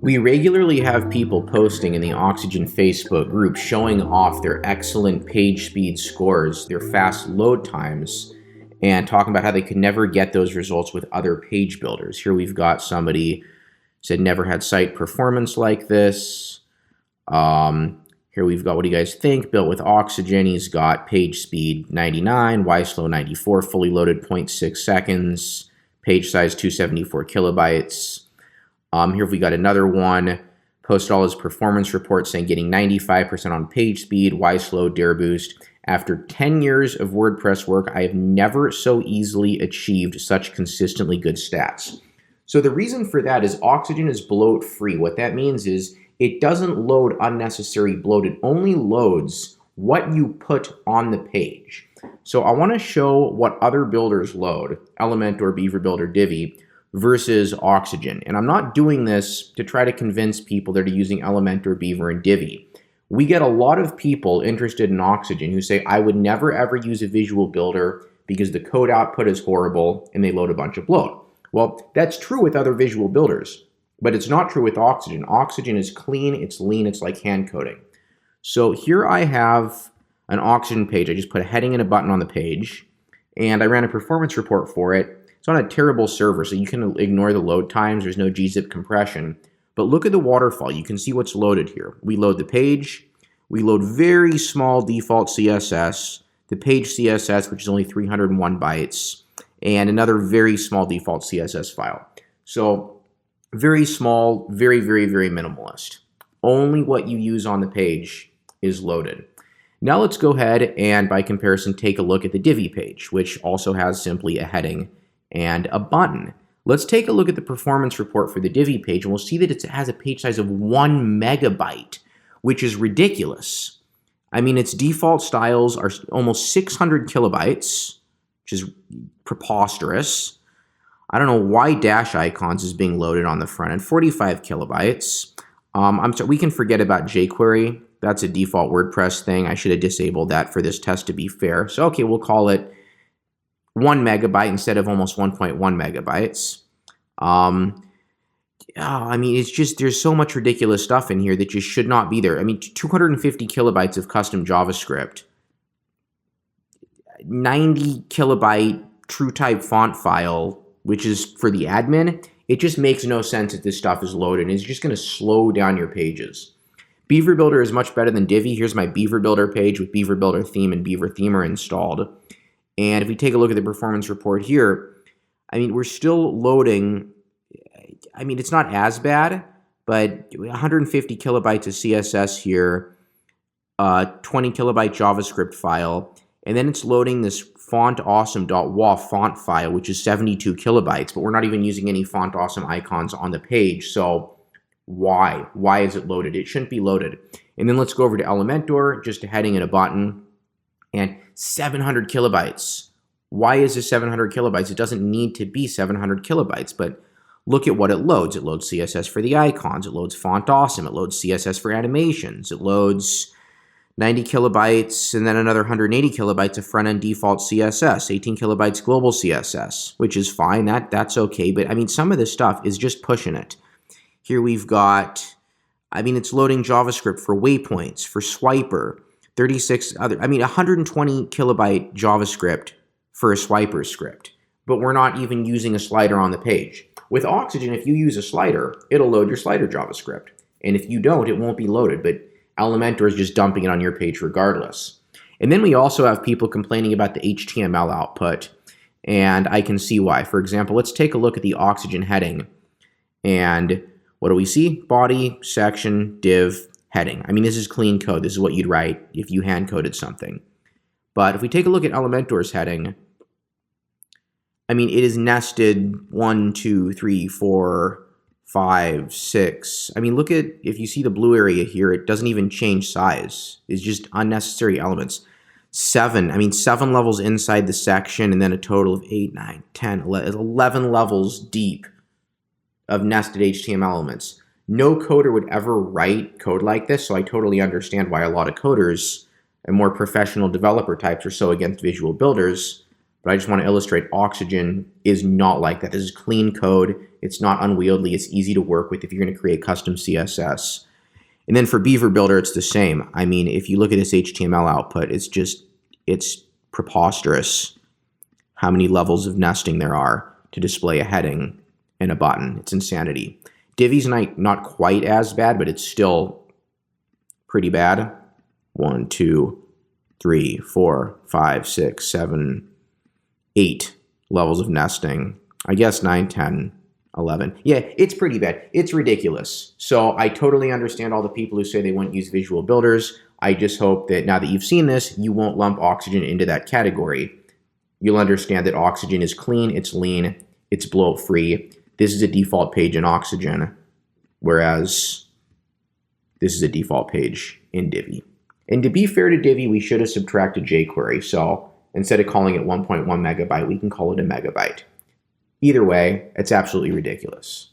We regularly have people posting in the Oxygen Facebook group showing off their excellent page speed scores, their fast load times, and talking about how they could never get those results with other page builders. Here we've got somebody said never had site performance like this. Here we've got, what do you guys think? Built with Oxygen. He's got page speed 99, Y slow 94, fully loaded 0.6 seconds, page size 274 kilobytes. Here we got another one, posted all his performance reports saying getting 95% on page speed, Y slow, dare boost. After 10 years of WordPress work, I have never so easily achieved such consistently good stats. So the reason for that is Oxygen is bloat free. What that means is it doesn't load unnecessary bloat. It only loads what you put on the page. So I want to show what other builders load, Elementor, Beaver Builder, Divi, versus Oxygen. And I'm not doing this to try to convince people that are using Elementor, Beaver, and Divi. We get a lot of people interested in Oxygen who say, I would never ever use a visual builder because the code output is horrible and they load a bunch of bloat. Well, that's true with other visual builders, but it's not true with Oxygen. Oxygen is clean, it's lean, it's like hand coding. So here I have an Oxygen page. I just put a heading and a button on the page, and I ran a performance report for it. It's on a terrible server, so you can ignore the load times. There's no gzip compression. But look at the waterfall. You can see what's loaded here. We load the page. We load very small default CSS, the page CSS, which is only 301 bytes, and another very small default CSS file. So very small, very, very, very minimalist. Only what you use on the page is loaded. Now let's go ahead and, by comparison, take a look at the Divi page, which also has simply a heading and a button. Let's take a look at the performance report for the Divi page, and we'll see that it has a page size of 1 megabyte, which is ridiculous. I mean, its default styles are almost 600 kilobytes, which is preposterous. I don't know why dash icons is being loaded on the front end, 45 kilobytes. I'm sorry, we can forget about jQuery. That's a default WordPress thing. I should have disabled that for this test to be fair. So, okay, we'll call it 1 megabyte instead of almost 1.1 megabytes. I mean, it's just, there's so much ridiculous stuff in here that just should not be there. I mean, 250 kilobytes of custom JavaScript, 90 kilobyte true type font file, which is for the admin. It just makes no sense that this stuff is loaded. It's just going to slow down your pages. Beaver Builder is much better than Divi. Here's my Beaver Builder page with Beaver Builder theme and Beaver Themer installed. And if we take a look at the performance report here, I mean, we're still loading. I mean, it's not as bad, but 150 kilobytes of CSS here, 20 kilobyte JavaScript file, and then it's loading this fontawesome.wav font file, which is 72 kilobytes, but we're not even using any font awesome icons on the page. So why? Why is it loaded? It shouldn't be loaded. And then let's go over to Elementor, just a heading and a button, and 700 kilobytes. Why is this 700 kilobytes? It doesn't need to be 700 kilobytes, but look at what it loads. It loads CSS for the icons. It loads Font Awesome. It loads CSS for animations. It loads 90 kilobytes and then another 180 kilobytes of front-end default CSS, 18 kilobytes global CSS, which is fine. That's okay. But I mean, some of this stuff is just pushing it. Here we've got, I mean, it's loading JavaScript for waypoints, for swiper, 36 other, I mean, 120 kilobyte JavaScript for a swiper script, but we're not even using a slider on the page. With Oxygen, if you use a slider, it'll load your slider JavaScript. And if you don't, it won't be loaded, but Elementor is just dumping it on your page regardless. And then we also have people complaining about the HTML output, and I can see why. For example, let's take a look at the Oxygen heading. And what do we see? Body, section, div, heading. I mean, this is clean code. This is what you'd write if you hand-coded something. But if we take a look at Elementor's heading, I mean, it is nested 1, 2, 3, 4, 5, 6. I mean, look at, if you see the blue area here, it doesn't even change size. It's just unnecessary elements. 7 levels inside the section, and then a total of 8, 9, 10, 11 levels deep of nested HTML elements. No coder would ever write code like this, so I totally understand why a lot of coders and more professional developer types are so against visual builders. But I just want to illustrate Oxygen is not like that. This is clean code. It's not unwieldy. It's easy to work with if you're going to create custom CSS. And then for Beaver Builder, it's the same. I mean, if you look at this HTML output, it's preposterous how many levels of nesting there are to display a heading and a button. It's insanity. Divi's not quite as bad, but it's still pretty bad. 1, 2, 3, 4, 5, 6, 7, 8 levels of nesting. I guess 9, 10, 11. Yeah, it's pretty bad. It's ridiculous. So I totally understand all the people who say they wouldn't use visual builders. I just hope that now that you've seen this, you won't lump Oxygen into that category. You'll understand that Oxygen is clean, it's lean, it's bloat-free. This is a default page in Oxygen, whereas this is a default page in Divi. And to be fair to Divi, we should have subtracted jQuery. So instead of calling it 1.1 megabyte, we can call it a megabyte. Either way, it's absolutely ridiculous.